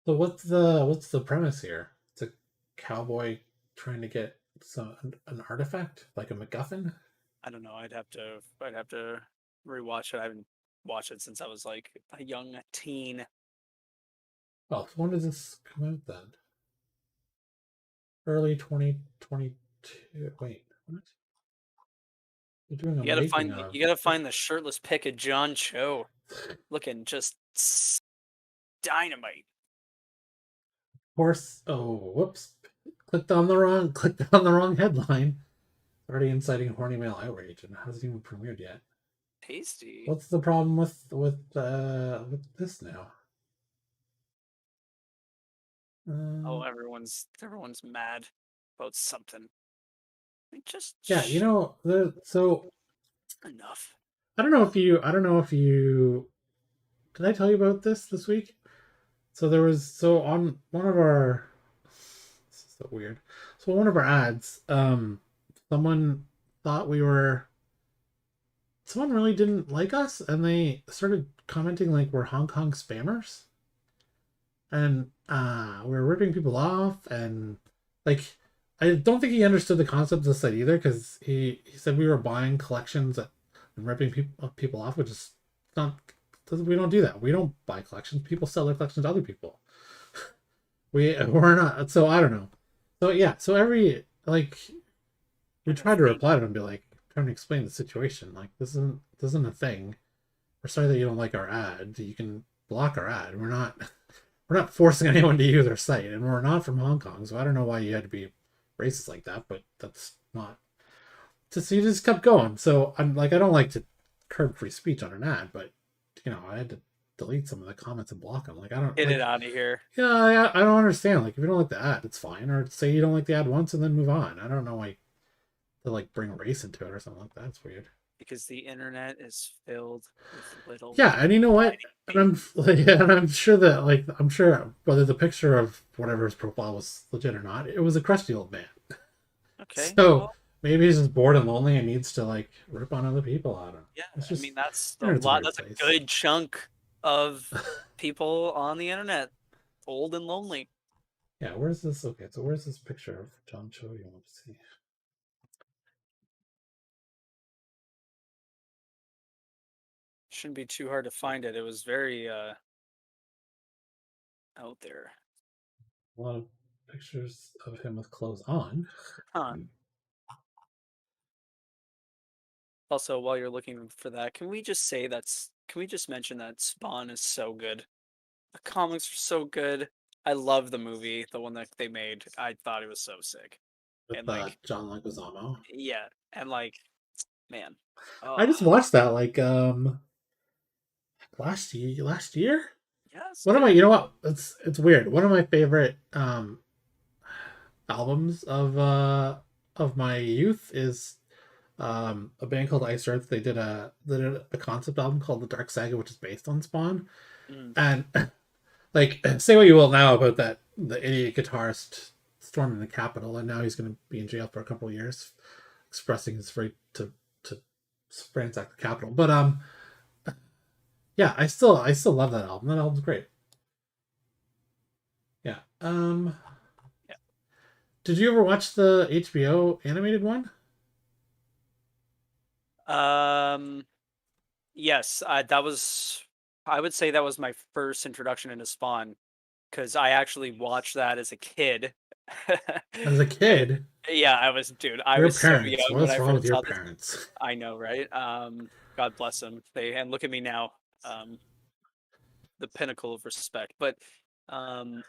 So what's the premise here? It's a cowboy trying to get an artifact like a MacGuffin. I don't know. I'd have to rewatch it. I haven't watched it since I was like a young teen. Well, so when does this come out then? Early 2022. Wait, what? You're doing a making of. You gotta find the shirtless pic of John Cho, looking just dynamite. Course. Oh, whoops! Clicked on the wrong headline. Already inciting horny male outrage, and it hasn't even premiered yet. Tasty. What's the problem with this now? Oh, Uh, everyone's mad about something. Like, just yeah, so enough. I don't know if you did I tell you about this week? So there was so on one of our this is so weird. So one of our ads, someone thought we were someone really didn't like us, and they started commenting like we're Hong Kong spammers, and we're ripping people off, and like I don't think he understood the concept of the site either, because he said we were buying collections and ripping people off, which is not. We don't do that. We don't buy collections. People sell their collections to other people. We're not. So I don't know. So yeah. So every like we tried to reply to him and be like trying to explain the situation. Like this isn't a thing. We're sorry that you don't like our ad. You can block our ad. We're not forcing anyone to use our site, and we're not from Hong Kong, so I don't know why you had to be racist like that, but that's not. Just you just kept going. So I'm like, I don't like to curb free speech on an ad, but I had to delete some of the comments and block them. Like I don't Get it like. out of here. Yeah, I don't understand. Like if you don't like the ad, it's fine, or say you don't like the ad once and then move on. I don't know why to like bring race into it or something like that. It's weird. Because the internet is filled with little Yeah, and you know what? And I'm like, yeah, and I'm sure that I'm sure whether the picture of whatever his profile was legit or not, it was a crusty old man. Okay, So well, maybe he's just bored and lonely and needs to like rip on other people. I don't know. yeah. It's I just mean, that's a internet's a lot. weird That's a place. good chunk of people on the internet, old and lonely. Yeah, where's this? Okay, so where's this picture of John Cho you want to see? Shouldn't be too hard to find it. It was very out there. A lot of pictures of him with clothes on. Huh. Also, while you're looking for that, can we just mention that Spawn is so good? The comics are so good. I love the movie, the one that they made. I thought it was so sick. With And like, John Leguizamo. yeah, and like, man. I Oh, just watched that like last year. yes, One of my, good. you know what? It's weird. One of my favorite albums of my youth is a band called Ice Earth. They did a concept album called The Dark Saga, which is based on Spawn. Mm. And like, say what you will now about the idiot guitarist storming the Capitol, and now he's going to be in jail for a couple of years, expressing his right to ransack the Capitol. But yeah, I still love that album. That album's great. Yeah. Did you ever watch the HBO animated one? Yeah. Yes, that was. I would say that was my first introduction into Spawn because I actually watched that as a kid. As a And kid, yeah, I was, dude. I your was so parents. young when What's I wrong with first your saw this. parents? I know, right? God bless them. And look at me now. Um, the pinnacle of respect. But um,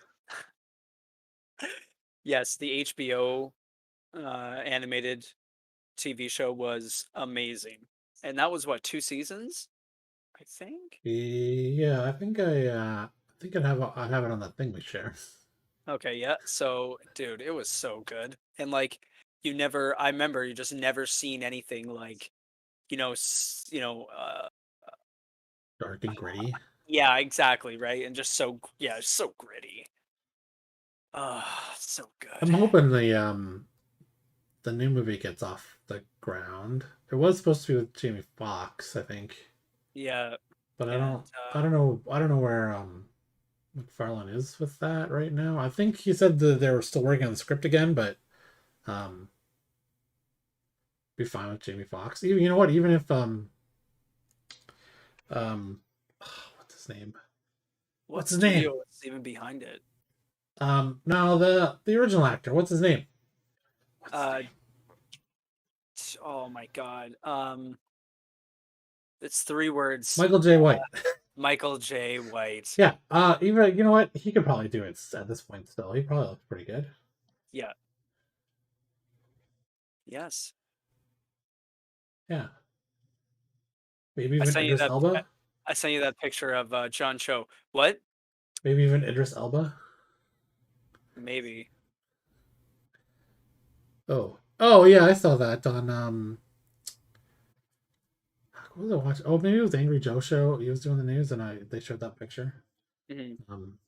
yes, the HBO animated TV show was amazing, and that was what, 2 seasons, I think. Yeah, I think I have it on that thing we share. Okay, yeah. So, dude, it was so good, and like I remember you just never seen anything like Dark and gritty. yeah, exactly, right, and just yeah, so gritty. Ah, so good. I'm hoping the new movie gets off the ground. It was supposed to be with Jamie Foxx, I think, Yeah, but I and don't I don't know where McFarlane is with that right now. I think he said that they were still working on the script again, but um be fine with Jamie Foxx. Even, you know what? Even if um what's his name? what What's his name? studio is even behind it? No, the original actor. What's his name? What's his Uh, name? oh my God. It's 3 words. Michael J. White. Michael J. White. Yeah. Even, you know what? He could probably do it at this point still. He probably looks pretty good. Yeah. Yes. Yeah. Maybe I even sent you Idris that. Elba. I sent you that picture of John Cho. What? Maybe even Idris Elba. Maybe. Oh yeah, I saw that on what was I watching? Oh, maybe it was the Angry Joe show. He was doing the news, and they showed that picture. Hmm. Um,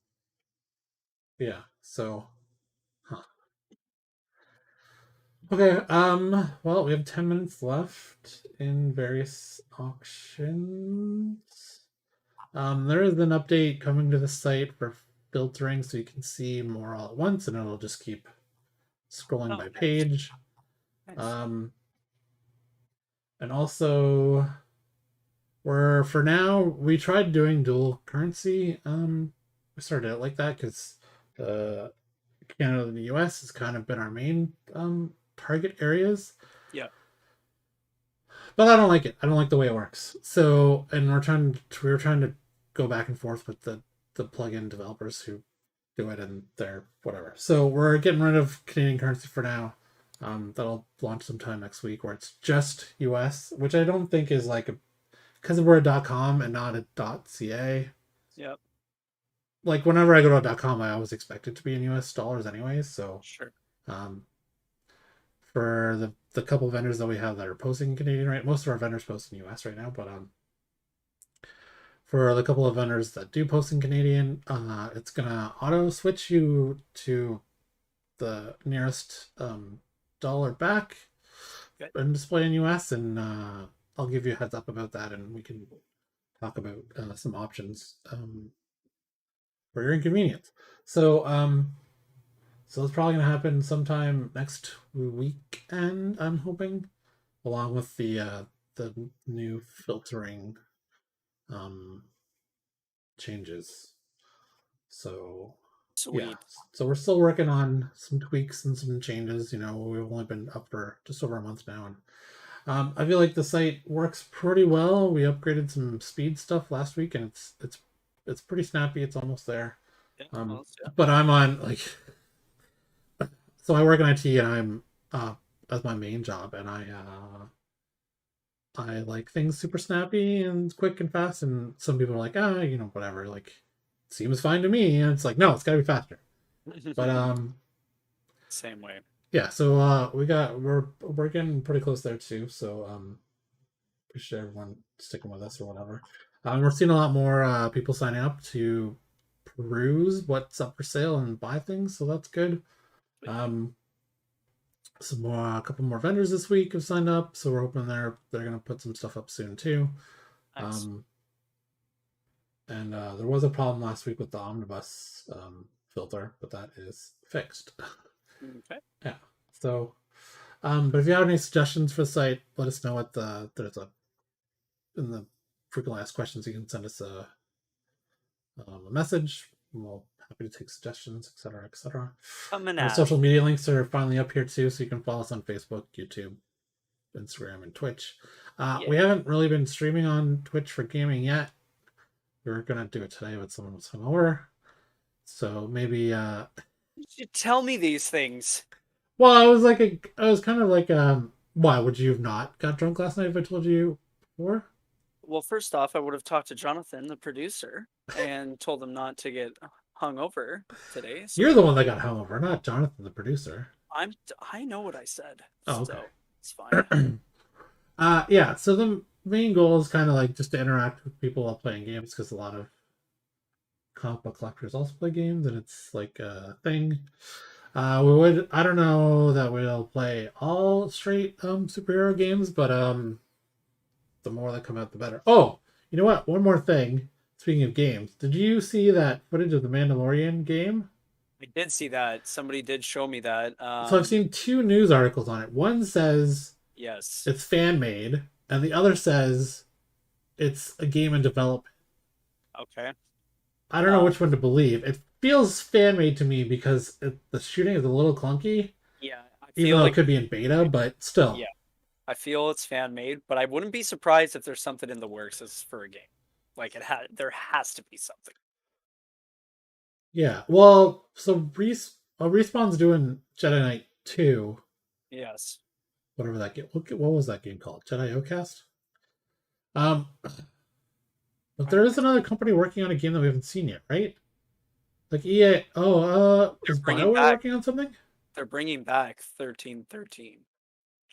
yeah. So, huh. Okay. Well, we have 10 minutes left in various auctions. There is an update coming to the site for filtering, so you can see more all at once, and it'll just keep scrolling Oh, by nice. page. Nice. Um, and also, for now, we tried doing dual currency. We started out like that because uh, Canada and the US has kind of been our main target areas. Yeah. But I don't like it. I don't like the way it works. So, and we were trying to go back and forth with the plugin developers who do it, and they're whatever. So we're getting rid of Canadian currency for now. That'll launch sometime next week, where it's just US, which I don't think is like a, because we're a .com and not a .ca. Yep. Like whenever I go to a .com, I always expect it to be in US dollars anyways. So Sure. um, for the couple vendors that we have that are posting in Canadian, right? Most of our vendors post in US right now, but for the couple of vendors that do post in Canadian, it's gonna auto switch you to the nearest dollar back Good. and display in US, and I'll give you a heads up about that, and we can talk about some options for your inconvenience. So so it's probably gonna happen sometime next weekend, I'm hoping, along with the new filtering um changes. So yeah, Sweet. so we're still working on some tweaks and some changes. We've only been up for just over a month now, and I feel like the site works pretty well. We upgraded some speed stuff last week, and it's pretty snappy. It's almost there. Yeah. Um, Well, yeah. but I'm on like, so I work in IT, and I'm as my main job, and I like things super snappy and quick and fast. And some people are like, whatever, like seems fine to me. And it's like, no, it's gotta be faster. But Same way. yeah, so we're getting pretty close there too. So appreciate everyone sticking with us or whatever. We're seeing a lot more people signing up to peruse what's up for sale and buy things, so that's good. Sweet. Um, a couple more vendors this week have signed up, so we're hoping they're gonna put some stuff up soon too. Nice. Um, and there was a problem last week with the omnibus filter, but that is fixed. Okay. Yeah. So, but if you have any suggestions for the site, let us know there's a in the frequently asked questions. You can send us a message. We're happy to take suggestions, etc., etc. Coming Our at social 'em. media links are finally up here too, so you can follow us on Facebook, YouTube, Instagram, and Twitch. Yeah. We haven't really been streaming on Twitch for gaming yet. We were gonna do it today, but someone was hungover, so maybe. You tell me these things. Well, I was kind of like, why would you have not got drunk last night if I told you before? Well, first off, I would have talked to Jonathan, the producer, and told him not to get hung over today. So You're the one that got hungover, not Jonathan, the producer. I know what I said, Oh, so it's fine. okay. Yeah. So the main goal is kind of like just to interact with people while playing games, because a lot of comic book collectors also play games, and it's like a thing. I don't know that we'll play all straight superhero games, but the more that come out, the better. Oh, you know what? One more thing. Speaking of games, did you see that footage of the Mandalorian game? I did see that. Somebody did show me that. So I've seen two news articles on it. One says Yes. it's fan made, and the other says it's a game in development. Okay. I don't know which one to believe. It feels fan made to me because the shooting is a little clunky, Yeah, I even feel though it like could be in beta, but still. yeah, I feel it's fan made, but I wouldn't be surprised if there's something in the works as for a game. Like there has to be something. Yeah. Well, so Respawn's doing Jedi Knight 2, Yes. whatever that game. What was that game called? Jedi Outcast? Um, but there is another company working on a game that we haven't seen yet, right? Like EA. Oh, They're is bringing BioWare back working on something? they're bringing back 1313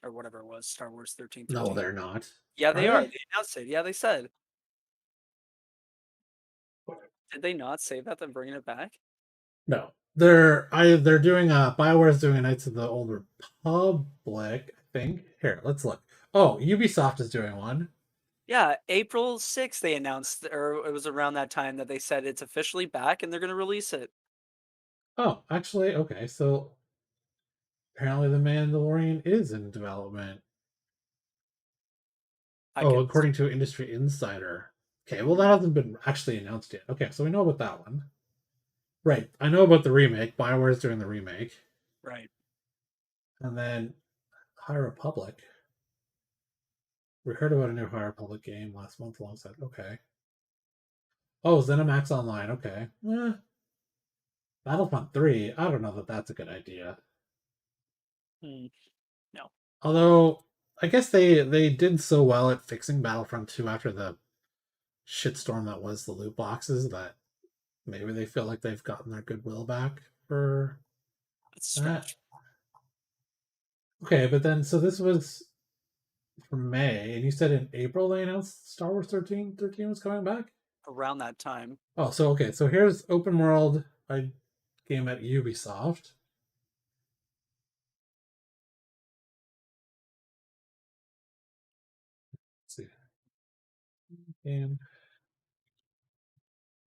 or whatever it was, Star Wars No, 1313. they're not. Yeah, Are they are. they? They announced it. Yeah, they said. Did they not say that they're bringing it back? No. They're doing BioWare's doing a Knights of the Old Republic, I think. Here, let's look. Oh, Ubisoft is doing one. Yeah, April 6th they announced, or it was around that time that they said it's officially back and they're going to release it. Oh, actually, okay. So apparently the Mandalorian is in development. I Oh, could. according to Industry Insider. Okay, well, that hasn't been actually announced yet. Okay, so we know about that one. Right, I know about the remake. BioWare's doing the remake. Right. And then High Republic. We heard about a new High Republic game last month alongside. Okay. Oh, ZeniMax Online. Okay. Battlefront 3. I don't know that that's a good idea. Hmm. No. Although, I guess they did so well at fixing Battlefront 2 after the shitstorm that was the loot boxes that maybe they feel like they've gotten their goodwill back for It's a that. stretch. Okay, but then so this was from May, and you said in April they announced Star Wars 13 was coming back. Around that time. Oh, so okay, so here's open world a game at Ubisoft. Let's see, game.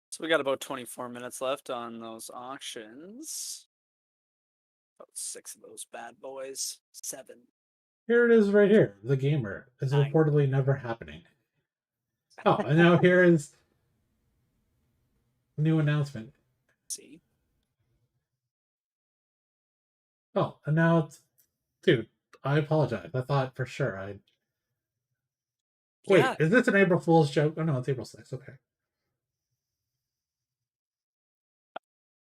So we got about 24 minutes left on those auctions. About 6 of those bad boys. 7, Here it is, right here. The Gamer is 9. reportedly never happening. Oh, and now here is new announcement. See. Oh, and now it's, dude. I apologize. I thought for sure I. Wait, Yeah. is this an April Fool's joke? Oh no, it's April 6th. Okay.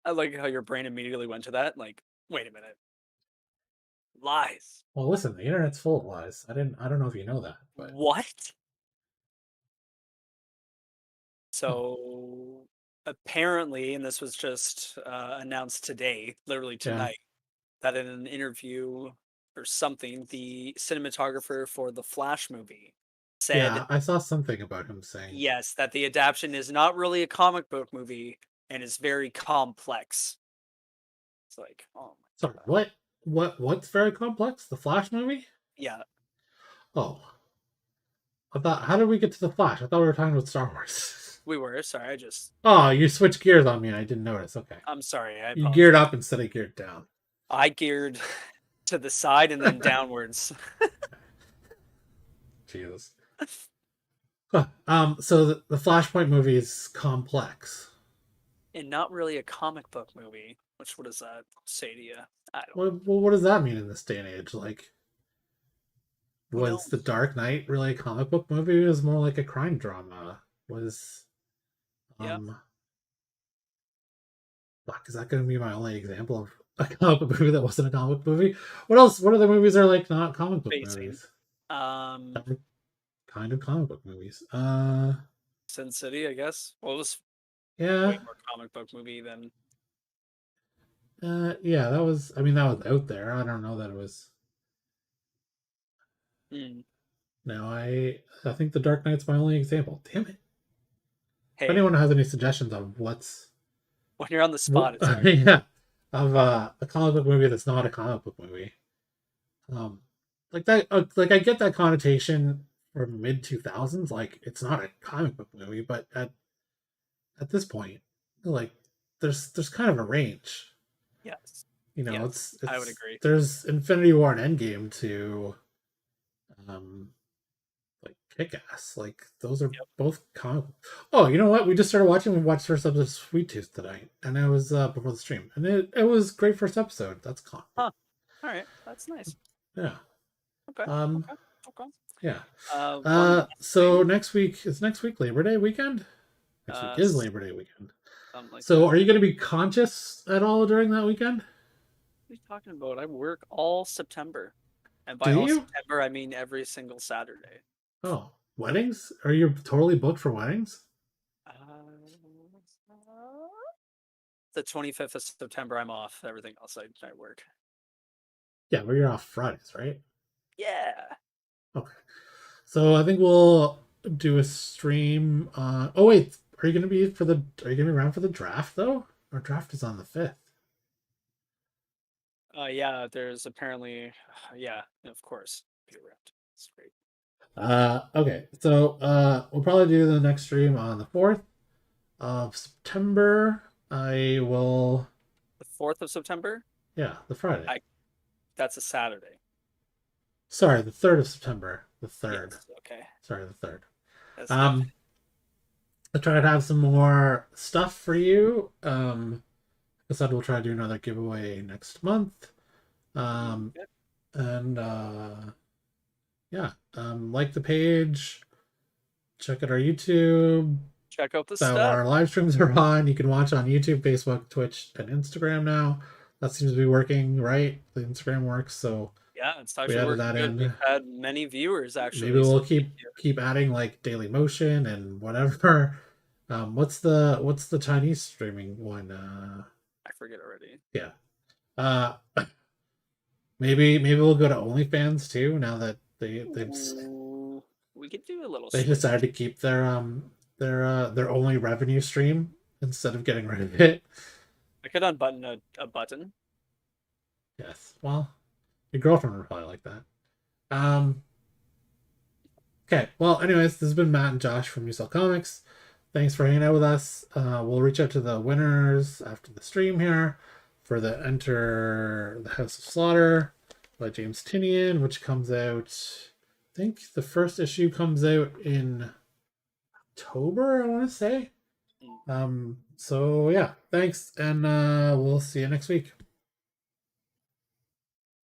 I like how your brain immediately went to that. Like, wait a minute. Lies. Well, listen, the internet's full of lies. I don't know if you know that, but What? oh, So apparently, and this was just announced today, literally yeah, tonight, that in an interview or something, the cinematographer for the Flash movie said, yeah. I saw something about him saying, yes, that the adaptation is not really a comic book movie and is very complex. It's like, oh "Sorry, my god. what's very complex? The Flash movie? Yeah, Oh, I thought. How did we get to the Flash? I thought we were talking about Star Wars." we were. Sorry, I just, Oh, you switched gears on me, and I didn't notice. Okay, I'm sorry. I you geared apologize. up instead of geared down. I geared to the side and then downwards. Jesus. Huh. So the Flashpoint movie is complex. And not really a comic book movie. Which, what does that say to you? I don't know. What does that mean in this day and age? Like, Who was The knows? Dark Knight really a comic book movie? It was more like a crime drama. Was Yeah, um fuck, is that going to be my only example of a comic book movie that wasn't a comic book movie? What else? What other movies are like not comic book facing. movies? Um, That were kind of comic book movies. Sin City, I guess. Well, it was way Yeah, more comic book movie than. yeah. That was. I mean, that was out there. I don't know that it was. Hmm. No, I think The Dark Knight's my only example. Damn it. If Hey, anyone has any suggestions of what's when you're on the spot, it's hard. yeah, of a comic book movie that's not a comic book movie, um, like that, like I get that connotation from mid 2000s, like it's not a comic book movie, but at this point, like there's kind of a range, Yes. you know, Yes, I would agree. there's Infinity War and Endgame to, um, like Kick Ass, like those are Yep. both comic. Oh, you know what? We just started watching. We watched first episode of Sweet Tooth tonight, and it was before the stream, and it was great first episode. That's comic book. Huh. All right. That's nice. Yeah. Okay. Um. Okay. Okay. Yeah. One last So thing. next week is next week Labor Day weekend. Next week is S- Labor Day weekend. something like So that. are you going to be conscious at all during that weekend? What are you talking about? I work all September. And by Do all you? September, I mean every single Saturday. Oh, weddings? Are you totally booked for weddings? The 25th of September, I'm off. Everything else, I work. Yeah, but you're off Fridays, right? Yeah. Okay. So I think we'll do a stream. Oh wait, are you gonna be for the? Are you gonna be around for the draft though? Our draft is on the 5th. Yeah, there's apparently, yeah, of course, be around. It's great. Okay. So we'll probably do the next stream on the 4th of September. I will. The 4th of September? Yeah, the Friday. I That's a Saturday. Sorry, the 3rd of September. The 3rd. Yes. Okay. Sorry, the 3rd. That's good. Um, I try to have some more stuff for you. I said we'll try to do another giveaway next month. Good. And yeah, like the page, check out our YouTube Check out the that stuff. our live streams are on. You can watch on YouTube, Facebook, Twitch, and Instagram now. That seems to be working, right? The Instagram works, so Yeah, it's we actually added working that good. We've in. had many viewers Maybe actually, so we'll thank keep you. keep adding like Daily Motion and whatever. What's the Chinese streaming one? I forget already. Yeah. Uh, maybe we'll go to OnlyFans too. Now that Ooh, we could do a little they switch. decided to keep their only revenue stream instead of getting rid of it. I could unbutton a button. Yes. Well, your girlfriend would probably like that. Um. Okay. Well, anyways, this has been Matt and Josh from Yousellcomics. Thanks for hanging out with us. We'll reach out to the winners after the stream here for the Enter the House of Slaughter by James Tinian, which comes out. I think the first issue comes out in October, I want to say. So yeah, thanks, and we'll see you next week.